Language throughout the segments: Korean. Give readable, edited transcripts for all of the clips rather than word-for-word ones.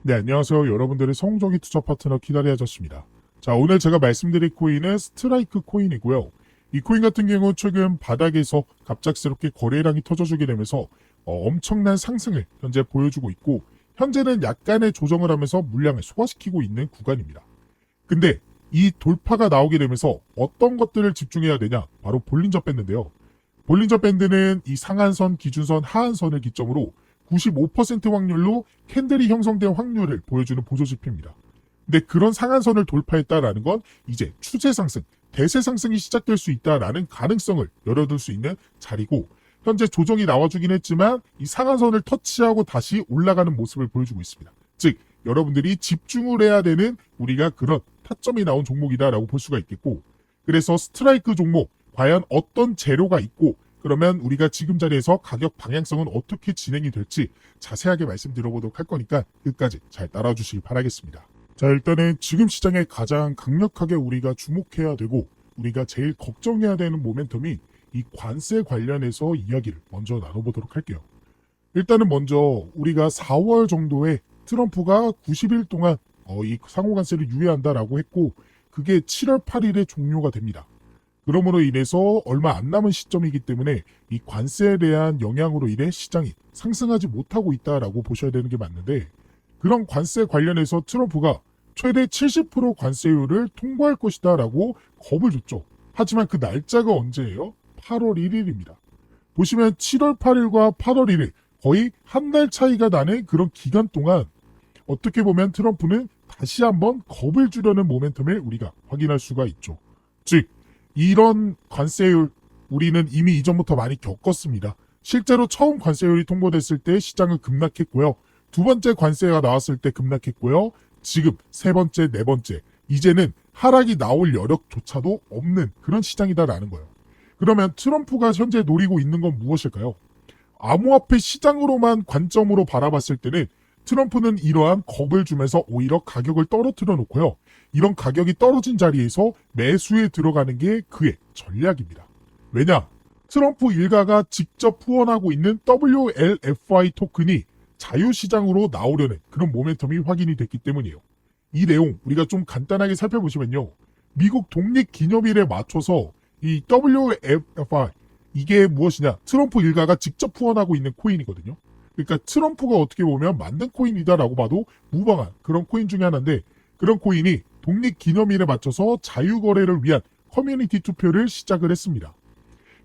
네, 안녕하세요. 여러분들의 성공적인 투자 파트너 키다리 아저씨입니다. 자, 오늘 제가 말씀드릴 코인은 스트라이크 코인이고요. 이 코인 같은 경우 최근 바닥에서 갑작스럽게 거래량이 터져주게 되면서 엄청난 상승을 현재 보여주고 있고, 현재는 약간의 조정을 하면서 물량을 소화시키고 있는 구간입니다. 근데 이 돌파가 나오게 되면서 어떤 것들을 집중해야 되냐? 바로 볼린저 밴드인데요. 볼린저 밴드는 이 상한선, 기준선, 하한선을 기점으로 95% 확률로 캔들이 형성된 확률을 보여주는 보조지표입니다. 근데 그런 상한선을 돌파했다라는 건 이제 추세 상승, 대세 상승이 시작될 수 있다라는 가능성을 열어둘 수 있는 자리고, 현재 조정이 나와주긴 했지만 이 상한선을 터치하고 다시 올라가는 모습을 보여주고 있습니다. 즉 여러분들이 집중을 해야 되는 우리가 그런 타점이 나온 종목이다라고 볼 수가 있겠고, 그래서 스트라이크 종목 과연 어떤 재료가 있고, 그러면 우리가 지금 자리에서 가격 방향성은 어떻게 진행이 될지 자세하게 말씀드려보도록 할 거니까 끝까지 잘 따라주시기 바라겠습니다. 자, 일단은 지금 시장에 가장 강력하게 우리가 주목해야 되고 우리가 제일 걱정해야 되는 모멘텀이 이 관세 관련해서 이야기를 먼저 나눠보도록 할게요. 일단은 먼저 우리가 4월 정도에 트럼프가 90일 동안 이 상호관세를 유예한다라고 했고, 그게 7월 8일에 종료가 됩니다. 그러므로 인해서 얼마 안 남은 시점이기 때문에 이 관세에 대한 영향으로 인해 시장이 상승하지 못하고 있다라고 보셔야 되는 게 맞는데, 그런 관세 관련해서 트럼프가 최대 70% 관세율을 통과할 것이다라고 겁을 줬죠. 하지만 그 날짜가 언제예요? 8월 1일입니다. 보시면 7월 8일과 8월 1일 거의 한 달 차이가 나는 그런 기간 동안 어떻게 보면 트럼프는 다시 한번 겁을 주려는 모멘텀을 우리가 확인할 수가 있죠. 즉 이런 관세율 우리는 이미 이전부터 많이 겪었습니다. 실제로 처음 관세율이 통보됐을 때 시장은 급락했고요. 두 번째 관세가 나왔을 때 급락했고요. 지금 세 번째, 네 번째, 이제는 하락이 나올 여력조차도 없는 그런 시장이다라는 거예요. 그러면 트럼프가 현재 노리고 있는 건 무엇일까요? 암호화폐 시장으로만 관점으로 바라봤을 때는 트럼프는 이러한 겁을 주면서 오히려 가격을 떨어뜨려 놓고요. 이런 가격이 떨어진 자리에서 매수에 들어가는 게 그의 전략입니다. 왜냐? 트럼프 일가가 직접 후원하고 있는 WLFI 토큰이 자유시장으로 나오려는 그런 모멘텀이 확인이 됐기 때문이에요. 이 내용 우리가 좀 간단하게 살펴보시면요. 미국 독립기념일에 맞춰서 이 WLFI 이게 무엇이냐? 트럼프 일가가 직접 후원하고 있는 코인이거든요. 그러니까 트럼프가 어떻게 보면 만든 코인이다라고 봐도 무방한 그런 코인 중에 하나인데, 그런 코인이 독립기념일에 맞춰서 자유거래를 위한 커뮤니티 투표를 시작을 했습니다.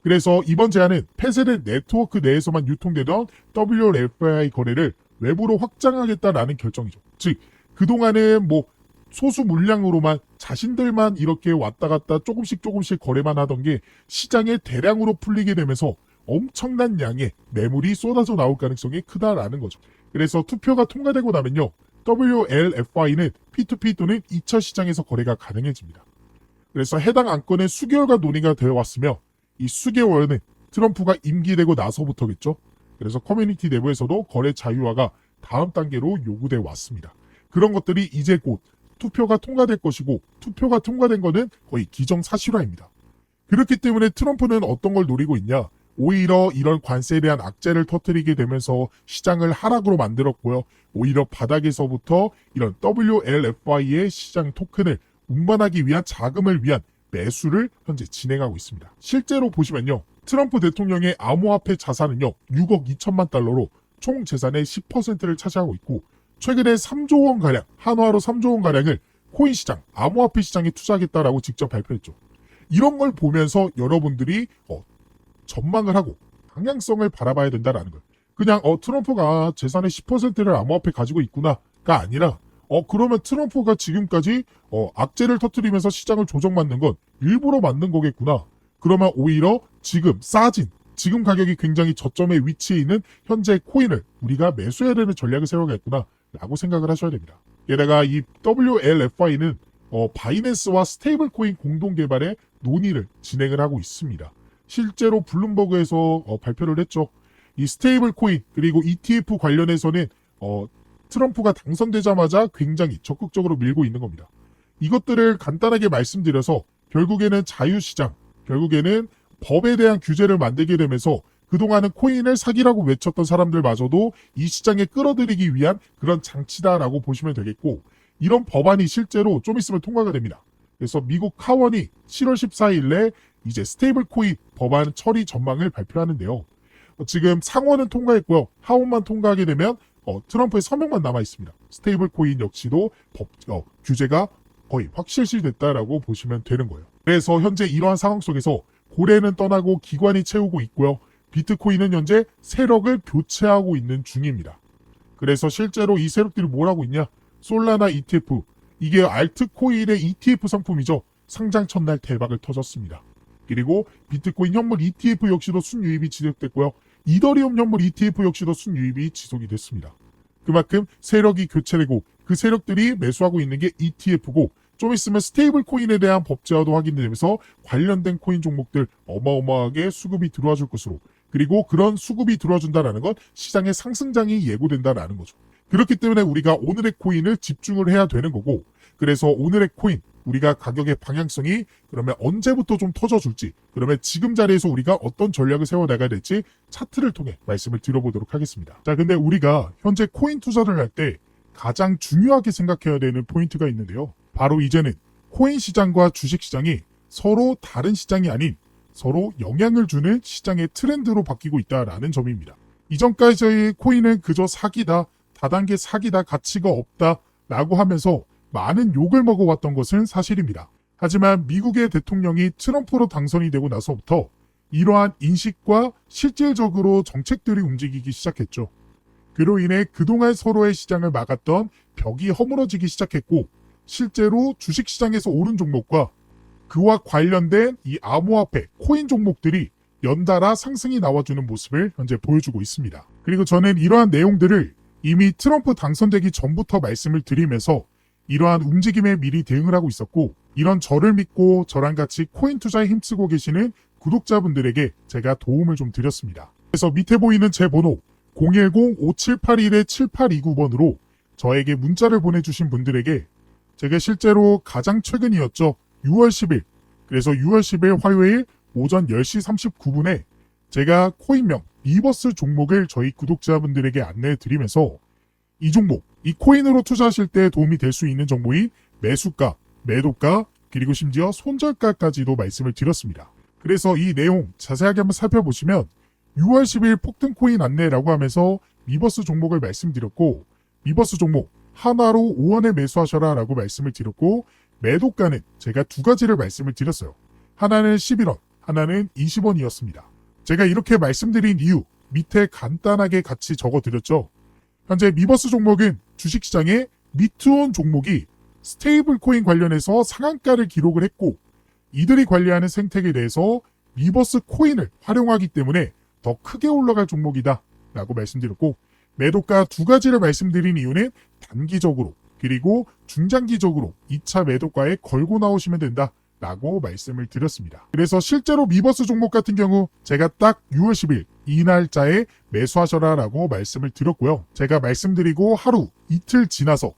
그래서 이번 제안은 폐쇄된 네트워크 내에서만 유통되던 WLFI 거래를 외부로 확장하겠다라는 결정이죠. 즉 그동안은 뭐 소수 물량으로만 자신들만 이렇게 왔다 갔다 조금씩 거래만 하던 게 시장에 대량으로 풀리게 되면서 엄청난 양의 매물이 쏟아져 나올 가능성이 크다라는 거죠. 그래서 투표가 통과되고 나면요, WLFI는 P2P 또는 2차 시장에서 거래가 가능해집니다. 그래서 해당 안건의 수개월간 논의가 되어 왔으며, 이 수개월은 트럼프가 임기되고 나서부터겠죠. 그래서 커뮤니티 내부에서도 거래 자유화가 다음 단계로 요구돼 왔습니다. 그런 것들이 이제 곧 투표가 통과될 것이고, 투표가 통과된 거는 거의 기정사실화입니다. 그렇기 때문에 트럼프는 어떤 걸 노리고 있냐? 오히려 이런 관세에 대한 악재를 터뜨리게 되면서 시장을 하락으로 만들었고요. 오히려 바닥에서부터 이런 WLFI의 시장 토큰을 운반하기 위한 자금을 위한 매수를 현재 진행하고 있습니다. 실제로 보시면요, 트럼프 대통령의 암호화폐 자산은요 6억 2천만 달러로 총 재산의 10%를 차지하고 있고, 최근에 3조 원가량, 한화로 3조 원가량을 코인 시장, 암호화폐 시장에 투자하겠다라고 직접 발표했죠. 이런 걸 보면서 여러분들이 전망을 하고 방향성을 바라봐야 된다라는 거예요. 그냥 트럼프가 재산의 10%를 암호화폐 가지고 있구나가 아니라 그러면 트럼프가 지금까지 악재를 터뜨리면서 시장을 조정받는 건 일부러 만든 거겠구나. 그러면 오히려 지금 싸진, 지금 가격이 굉장히 저점에 위치해 있는 현재 코인을 우리가 매수해야 되는 전략을 세워야겠구나 라고 생각을 하셔야 됩니다. 게다가 이 WLFI는 바이낸스와 스테이블 코인 공동 개발에 논의를 진행을 하고 있습니다. 실제로 블룸버그에서 발표를 했죠. 이 스테이블 코인 그리고 ETF 관련해서는 트럼프가 당선되자마자 굉장히 적극적으로 밀고 있는 겁니다. 이것들을 간단하게 말씀드려서 결국에는 자유시장, 결국에는 법에 대한 규제를 만들게 되면서 그동안은 코인을 사기라고 외쳤던 사람들마저도 이 시장에 끌어들이기 위한 그런 장치다라고 보시면 되겠고, 이런 법안이 실제로 좀 있으면 통과가 됩니다. 그래서 미국 하원이 7월 14일에 이제 스테이블 코인 법안 처리 전망을 발표하는데요. 지금 상원은 통과했고요. 하원만 통과하게 되면 트럼프의 서명만 남아 있습니다. 스테이블 코인 역시도 규제가 거의 확실시됐다라고 보시면 되는 거예요. 그래서 현재 이러한 상황 속에서 고래는 떠나고 기관이 채우고 있고요. 비트코인은 현재 세력을 교체하고 있는 중입니다. 그래서 실제로 이 세력들이 뭘 하고 있냐? 솔라나 ETF, 이게 알트코인의 ETF 상품이죠. 상장 첫날 대박을 터졌습니다. 그리고 비트코인 현물 ETF 역시도 순유입이 지속됐고요. 이더리움 현물 ETF 역시도 순유입이 지속이 됐습니다. 그만큼 세력이 교체되고 그 세력들이 매수하고 있는 게 ETF고, 좀 있으면 스테이블 코인에 대한 법제화도 확인되면서 관련된 코인 종목들 어마어마하게 수급이 들어와 줄 것으로, 그리고 그런 수급이 들어와 준다는 건 시장의 상승장이 예고된다는 거죠. 그렇기 때문에 우리가 오늘의 코인을 집중을 해야 되는 거고, 그래서 오늘의 코인 우리가 가격의 방향성이 그러면 언제부터 좀 터져줄지, 그러면 지금 자리에서 우리가 어떤 전략을 세워나가야 될지 차트를 통해 말씀을 드려보도록 하겠습니다. 자, 근데 우리가 현재 코인 투자를 할 때 가장 중요하게 생각해야 되는 포인트가 있는데요. 바로 이제는 코인 시장과 주식 시장이 서로 다른 시장이 아닌 서로 영향을 주는 시장의 트렌드로 바뀌고 있다라는 점입니다. 이전까지의 코인은 그저 사기다, 다단계 사기다, 가치가 없다 라고 하면서 많은 욕을 먹어왔던 것은 사실입니다. 하지만 미국의 대통령이 트럼프로 당선이 되고 나서부터 이러한 인식과 실질적으로 정책들이 움직이기 시작했죠. 그로 인해 그동안 서로의 시장을 막았던 벽이 허물어지기 시작했고, 실제로 주식시장에서 오른 종목과 그와 관련된 이 암호화폐, 코인 종목들이 연달아 상승이 나와주는 모습을 현재 보여주고 있습니다. 그리고 저는 이러한 내용들을 이미 트럼프 당선되기 전부터 말씀을 드리면서 이러한 움직임에 미리 대응을 하고 있었고, 이런 저를 믿고 저랑 같이 코인 투자에 힘쓰고 계시는 구독자분들에게 제가 도움을 좀 드렸습니다. 그래서 밑에 보이는 제 번호 010-5781-7829번으로 저에게 문자를 보내주신 분들에게 제가 실제로 가장 최근이었죠. 6월 10일. 그래서 6월 10일 화요일 오전 10시 39분에 제가 코인명 리버스 종목을 저희 구독자분들에게 안내해 드리면서 이 종목, 이 코인으로 투자하실 때 도움이 될 수 있는 정보인 매수가, 매도가, 그리고 심지어 손절가까지도 말씀을 드렸습니다. 그래서 이 내용 자세하게 한번 살펴보시면 6월 10일 폭등 코인 안내라고 하면서 리버스 종목을 말씀드렸고, 리버스 종목 하나로 5원에 매수하셔라 라고 말씀을 드렸고, 매도가는 제가 두 가지를 말씀을 드렸어요. 하나는 11원, 하나는 20원이었습니다. 제가 이렇게 말씀드린 이유 밑에 간단하게 같이 적어드렸죠. 현재 리버스 종목은 주식시장에 미투온 종목이 스테이블 코인 관련해서 상한가를 기록을 했고, 이들이 관리하는 생태계에 대해서 리버스 코인을 활용하기 때문에 더 크게 올라갈 종목이다 라고 말씀드렸고, 매도가 두 가지를 말씀드린 이유는 단기적으로 그리고 중장기적으로 2차 매도가에 걸고 나오시면 된다 라고 말씀을 드렸습니다. 그래서 실제로 리버스 종목 같은 경우 제가 딱 6월 10일 이 날짜에 매수하셔라 라고 말씀을 드렸고요. 제가 말씀드리고 하루 이틀 지나서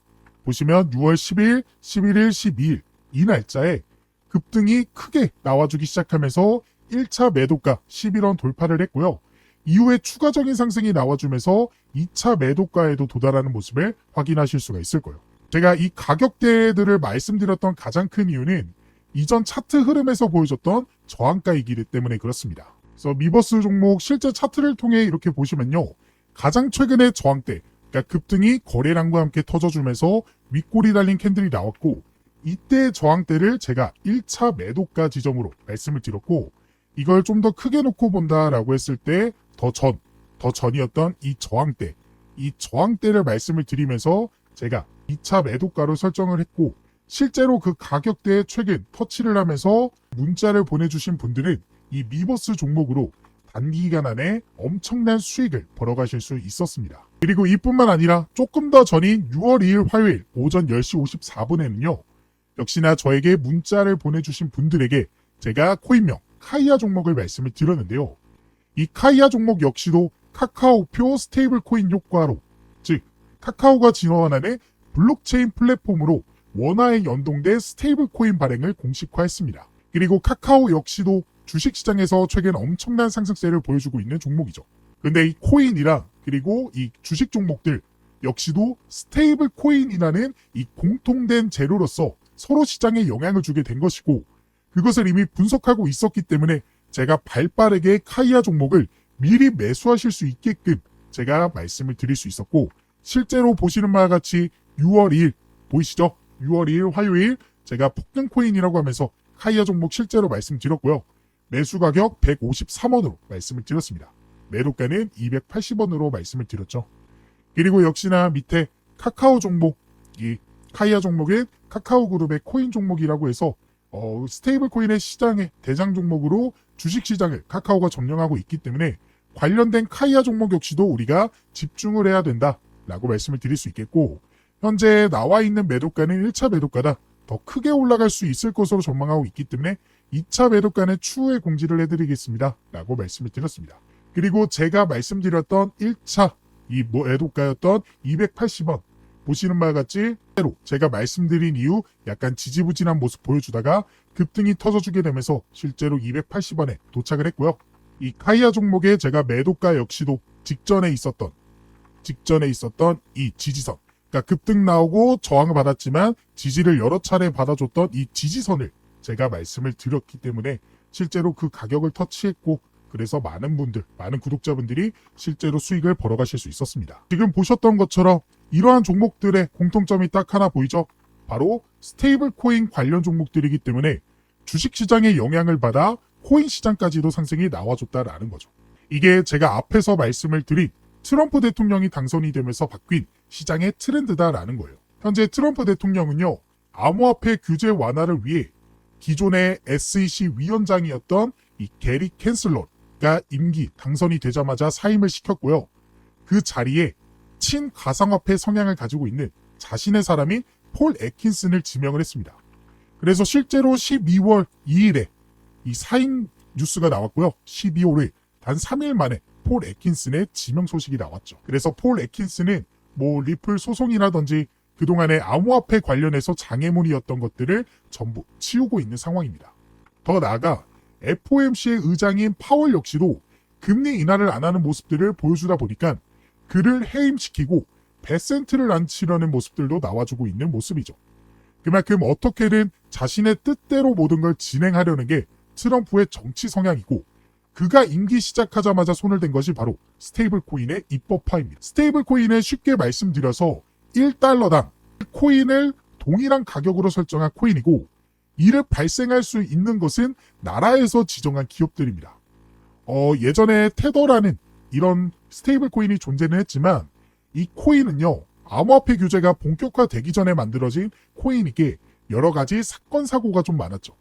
보시면 6월 10일, 11일, 12일 이 날짜에 급등이 크게 나와주기 시작하면서 1차 매도가 11원 돌파를 했고요. 이후에 추가적인 상승이 나와주면서 2차 매도가에도 도달하는 모습을 확인하실 수가 있을 거예요. 제가 이 가격대들을 말씀드렸던 가장 큰 이유는 이전 차트 흐름에서 보여줬던 저항가이기 때문에 그렇습니다. 그래서 리버스 종목 실제 차트를 통해 이렇게 보시면요. 가장 최근의 저항대, 그러니까 급등이 거래량과 함께 터져주면서 윗골이 달린 캔들이 나왔고, 이때 저항대를 제가 1차 매도가 지점으로 말씀을 드렸고, 이걸 좀 더 크게 놓고 본다라고 했을 때 더 전이었던 이 저항대를 말씀을 드리면서 제가 2차 매도가로 설정을 했고, 실제로 그 가격대에 최근 터치를 하면서 문자를 보내주신 분들은 이 리버스 종목으로 단기간 안에 엄청난 수익을 벌어가실 수 있었습니다. 그리고 이뿐만 아니라 조금 더 전인 6월 2일 화요일 오전 10시 54분에는요. 역시나 저에게 문자를 보내주신 분들에게 제가 코인명 카이아 종목을 말씀을 드렸는데요. 이 카이아 종목 역시도 카카오표 스테이블 코인 효과로, 즉 카카오가 지원하는 블록체인 플랫폼으로 원화에 연동된 스테이블 코인 발행을 공식화했습니다. 그리고 카카오 역시도 주식시장에서 최근 엄청난 상승세를 보여주고 있는 종목이죠. 근데 이 코인이랑 그리고 이 주식 종목들 역시도 스테이블 코인이라는 이 공통된 재료로서 서로 시장에 영향을 주게 된 것이고, 그것을 이미 분석하고 있었기 때문에 제가 발빠르게 카이아 종목을 미리 매수하실 수 있게끔 제가 말씀을 드릴 수 있었고, 실제로 보시는 바와 같이 6월 2일 보이시죠? 6월 2일 화요일 제가 폭등 코인이라고 하면서 카이아 종목 실제로 말씀드렸고요. 매수 가격 153원으로 말씀을 드렸습니다. 매도가는 280원으로 말씀을 드렸죠. 그리고 역시나 밑에 카카오 종목, 이 카이아 종목은 카카오 그룹의 코인 종목이라고 해서 스테이블 코인의 시장의 대장 종목으로 주식 시장을 카카오가 점령하고 있기 때문에 관련된 카이아 종목 역시도 우리가 집중을 해야 된다라고 말씀을 드릴 수 있겠고, 현재 나와 있는 매도가는 1차 매도가다 더 크게 올라갈 수 있을 것으로 전망하고 있기 때문에 2차 매도가는 추후에 공지를 해드리겠습니다 라고 말씀을 드렸습니다. 그리고 제가 말씀드렸던 1차 이 매도가였던 280원 보시는 바와 같이 제가 말씀드린 이후 약간 지지부진한 모습 보여주다가 급등이 터져주게 되면서 실제로 280원에 도착을 했고요. 이 카이아 종목에 제가 매도가 역시도 직전에 있었던 이 지지선, 그러니까 급등 나오고 저항을 받았지만 지지를 여러 차례 받아줬던 이 지지선을 제가 말씀을 드렸기 때문에 실제로 그 가격을 터치했고, 그래서 많은 구독자분들이 실제로 수익을 벌어가실 수 있었습니다. 지금 보셨던 것처럼 이러한 종목들의 공통점이 딱 하나 보이죠? 바로 스테이블 코인 관련 종목들이기 때문에 주식시장의 영향을 받아 코인 시장까지도 상승이 나와줬다라는 거죠. 이게 제가 앞에서 말씀을 드린 트럼프 대통령이 당선이 되면서 바뀐 시장의 트렌드다라는 거예요. 현재 트럼프 대통령은요, 암호화폐 규제 완화를 위해 기존의 SEC 위원장이었던 이 게리 캔슬러가 임기 당선이 되자마자 사임을 시켰고요. 그 자리에 친가상화폐 성향을 가지고 있는 자신의 사람인 폴 애킨슨을 지명을 했습니다. 그래서 실제로 12월 2일에 이 사임 뉴스가 나왔고요. 12월에 단 3일 만에 폴 애킨슨의 지명 소식이 나왔죠. 그래서 폴 애킨슨은 리플 소송이라든지 그동안의 암호화폐 관련해서 장애물이었던 것들을 전부 치우고 있는 상황입니다. 더 나아가 FOMC의 의장인 파월 역시도 금리 인하를 안 하는 모습들을 보여주다 보니까 그를 해임시키고 배센트를 안 치려는 모습들도 나와주고 있는 모습이죠. 그만큼 어떻게든 자신의 뜻대로 모든 걸 진행하려는 게 트럼프의 정치 성향이고, 그가 임기 시작하자마자 손을 댄 것이 바로 스테이블 코인의 입법화입니다. 스테이블 코인은 쉽게 말씀드려서 1달러당 코인을 동일한 가격으로 설정한 코인이고, 이를 발생할 수 있는 것은 나라에서 지정한 기업들입니다. 예전에 테더라는 이런 스테이블 코인이 존재는 했지만, 이 코인은요, 암호화폐 규제가 본격화되기 전에 만들어진 코인이기에 여러 가지 사건 사고가 좀 많았죠.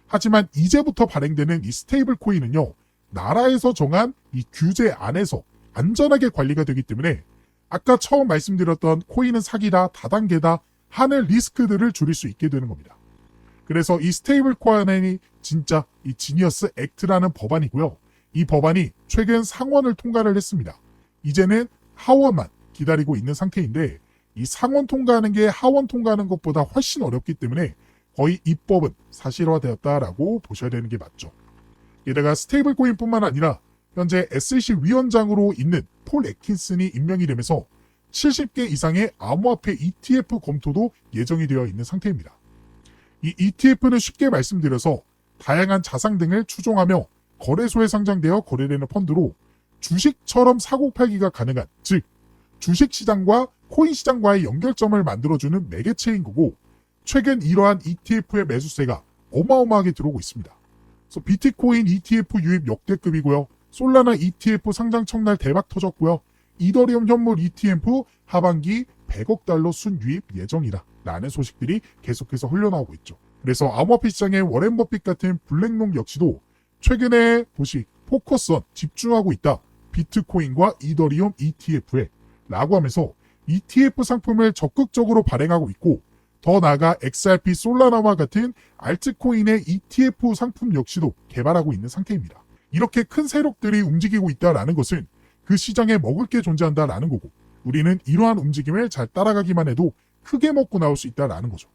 하지만 이제부터 발행되는 이 스테이블 코인은요, 나라에서 정한 이 규제 안에서 안전하게 관리가 되기 때문에 아까 처음 말씀드렸던 코인은 사기다, 다단계다 하는 리스크들을 줄일 수 있게 되는 겁니다. 그래서 이 스테이블 코인이 진짜 이 지니어스 액트라는 법안이고요. 이 법안이 최근 상원을 통과를 했습니다. 이제는 하원만 기다리고 있는 상태인데, 이 상원 통과하는 게 하원 통과하는 것보다 훨씬 어렵기 때문에 거의 입법은 사실화되었다라고 보셔야 되는 게 맞죠. 게다가 스테이블 코인뿐만 아니라 현재 SEC 위원장으로 있는 폴 애킨슨이 임명이 되면서 70개 이상의 암호화폐 ETF 검토도 예정이 되어 있는 상태입니다. 이 ETF는 쉽게 말씀드려서 다양한 자산 등을 추종하며 거래소에 상장되어 거래되는 펀드로 주식처럼 사고팔기가 가능한, 즉 주식시장과 코인시장과의 연결점을 만들어주는 매개체인 거고, 최근 이러한 ETF의 매수세가 어마어마하게 들어오고 있습니다. 그래서 비트코인 ETF 유입 역대급이고요. 솔라나 ETF 상장 첫날 대박 터졌고요. 이더리움 현물 ETF 하반기 100억 달러 순유입 예정이다 라는 소식들이 계속해서 흘러나오고 있죠. 그래서 암호화폐 시장의 워렌 버핏 같은 블랙록 역시도 최근에 포커스온 집중하고 있다. 비트코인과 이더리움 ETF에 라고 하면서 ETF 상품을 적극적으로 발행하고 있고, 더 나아가 XRP 솔라나와 같은 알트코인의 ETF 상품 역시도 개발하고 있는 상태입니다. 이렇게 큰 세력들이 움직이고 있다라는 것은 그 시장에 먹을 게 존재한다라는 거고, 우리는 이러한 움직임을 잘 따라가기만 해도 크게 먹고 나올 수 있다라는 거죠.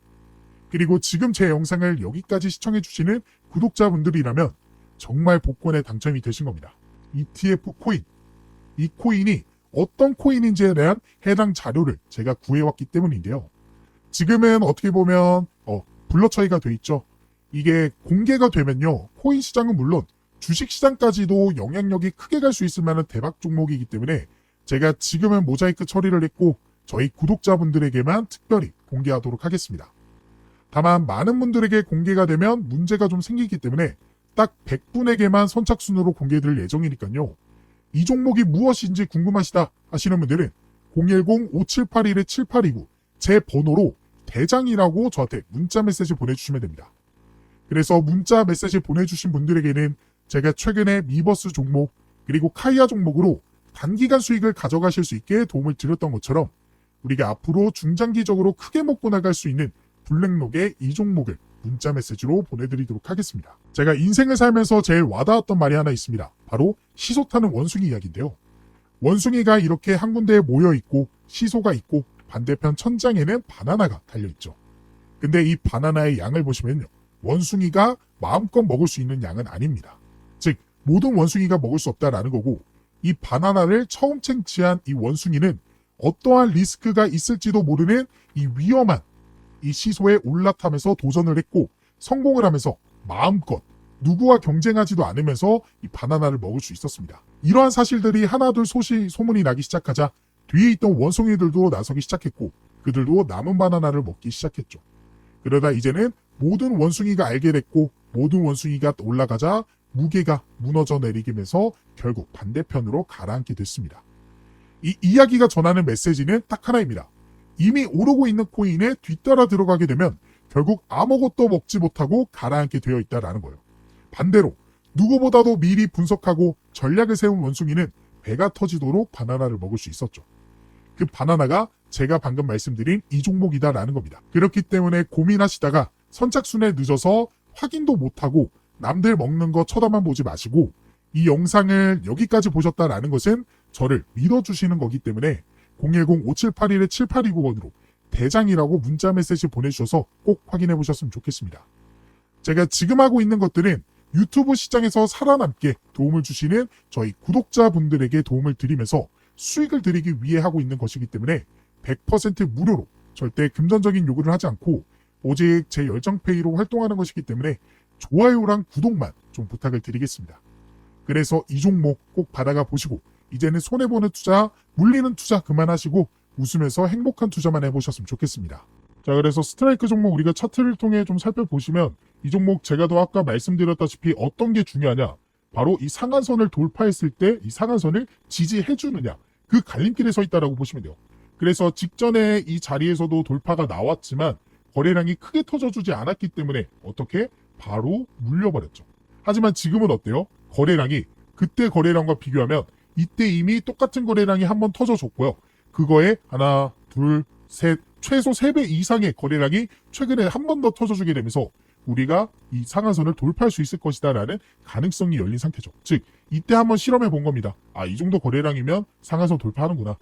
그리고 지금 제 영상을 여기까지 시청해주시는 구독자분들이라면 정말 복권에 당첨이 되신 겁니다. ETF 코인. 이 코인이 어떤 코인인지에 대한 해당 자료를 제가 구해왔기 때문인데요. 지금은 어떻게 보면 블러처리가 돼 있죠. 이게 공개가 되면요. 코인 시장은 물론 주식 시장까지도 영향력이 크게 갈 수 있을 만한 대박 종목이기 때문에 제가 지금은 모자이크 처리를 했고 저희 구독자분들에게만 특별히 공개하도록 하겠습니다. 다만 많은 분들에게 공개가 되면 문제가 좀 생기기 때문에 딱 100분에게만 선착순으로 공개될 예정이니까요. 이 종목이 무엇인지 궁금하시다 하시는 분들은 010-5781-7829 제 번호로 대장이라고 저한테 문자 메시지 보내주시면 됩니다. 그래서 문자 메시지 보내주신 분들에게는 제가 최근에 미버스 종목 그리고 카이아 종목으로 단기간 수익을 가져가실 수 있게 도움을 드렸던 것처럼 우리가 앞으로 중장기적으로 크게 먹고 나갈 수 있는 블랙록의 이 종목을 문자 메시지로 보내드리도록 하겠습니다. 제가 인생을 살면서 제일 와닿았던 말이 하나 있습니다. 바로 시소 타는 원숭이 이야기인데요. 원숭이가 이렇게 한 군데에 모여있고 시소가 있고 반대편 천장에는 바나나가 달려있죠. 근데 이 바나나의 양을 보시면요. 원숭이가 마음껏 먹을 수 있는 양은 아닙니다. 즉 모든 원숭이가 먹을 수 없다라는 거고 이 바나나를 처음 채취한 이 원숭이는 어떠한 리스크가 있을지도 모르는 이 위험한 이 시소에 올라타면서 도전을 했고 성공을 하면서 마음껏 누구와 경쟁하지도 않으면서 이 바나나를 먹을 수 있었습니다. 이러한 사실들이 하나둘 소문이 나기 시작하자 뒤에 있던 원숭이들도 나서기 시작했고 그들도 남은 바나나를 먹기 시작했죠. 그러다 이제는 모든 원숭이가 알게 됐고 모든 원숭이가 올라가자 무게가 무너져 내리면서 결국 반대편으로 가라앉게 됐습니다. 이 이야기가 전하는 메시지는 딱 하나입니다. 이미 오르고 있는 코인에 뒤따라 들어가게 되면 결국 아무것도 먹지 못하고 가라앉게 되어 있다는 거예요. 반대로 누구보다도 미리 분석하고 전략을 세운 원숭이는 배가 터지도록 바나나를 먹을 수 있었죠. 그 바나나가 제가 방금 말씀드린 이 종목이다라는 겁니다. 그렇기 때문에 고민하시다가 선착순에 늦어서 확인도 못하고 남들 먹는 거 쳐다만 보지 마시고 이 영상을 여기까지 보셨다라는 것은 저를 믿어주시는 거기 때문에 010-5781-7829번으로 대장이라고 문자 메시지 보내주셔서 꼭 확인해 보셨으면 좋겠습니다. 제가 지금 하고 있는 것들은 유튜브 시장에서 살아남게 도움을 주시는 저희 구독자분들에게 도움을 드리면서 수익을 드리기 위해 하고 있는 것이기 때문에 100% 무료로 절대 금전적인 요구를 하지 않고 오직 제 열정페이로 활동하는 것이기 때문에 좋아요랑 구독만 좀 부탁을 드리겠습니다. 그래서 이 종목 꼭 받아가 보시고 이제는 손해보는 투자, 물리는 투자 그만하시고 웃으면서 행복한 투자만 해보셨으면 좋겠습니다. 자, 그래서 스트라이크 종목 우리가 차트를 통해 좀 살펴보시면 이 종목 제가 더 아까 말씀드렸다시피 어떤 게 중요하냐, 바로 이 상한선을 돌파했을 때 이 상한선을 지지해주느냐, 그 갈림길에 서 있다라고 보시면 돼요. 그래서 직전에 이 자리에서도 돌파가 나왔지만 거래량이 크게 터져주지 않았기 때문에 어떻게 바로 물려버렸죠. 하지만 지금은 어때요? 거래량이 그때 거래량과 비교하면 이때 이미 똑같은 거래량이 한번 터져줬고요. 그거에 하나, 둘, 셋, 최소 3배 이상의 거래량이 최근에 한 번 더 터져주게 되면서 우리가 이 상한선을 돌파할 수 있을 것이다 라는 가능성이 열린 상태죠. 즉 이때 한번 실험해 본 겁니다. 아, 이 정도 거래량이면 상한선 돌파하는구나.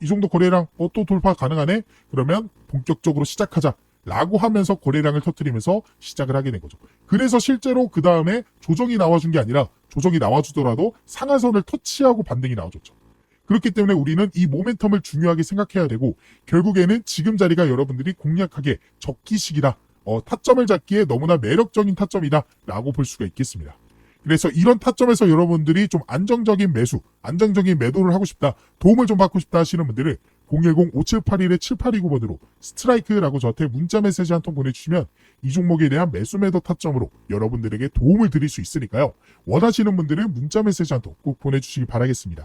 이 정도 거래량 또 돌파 가능하네? 그러면 본격적으로 시작하자 라고 하면서 거래량을 터뜨리면서 시작을 하게 된 거죠. 그래서 실제로 그 다음에 조정이 나와준 게 아니라 조정이 나와주더라도 상한선을 터치하고 반등이 나와줬죠. 그렇기 때문에 우리는 이 모멘텀을 중요하게 생각해야 되고 결국에는 지금 자리가 여러분들이 공략하기에 적기식이다. 타점을 잡기에 너무나 매력적인 타점이다 라고 볼 수가 있겠습니다. 그래서 이런 타점에서 여러분들이 좀 안정적인 매수, 안정적인 매도를 하고 싶다, 도움을 좀 받고 싶다 하시는 분들은 010-5781-7829번으로 스트라이크라고 저한테 문자 메시지 한 통 보내주시면 이 종목에 대한 매수 매도 타점으로 여러분들에게 도움을 드릴 수 있으니까요. 원하시는 분들은 문자 메시지 한 통 꼭 보내주시기 바라겠습니다.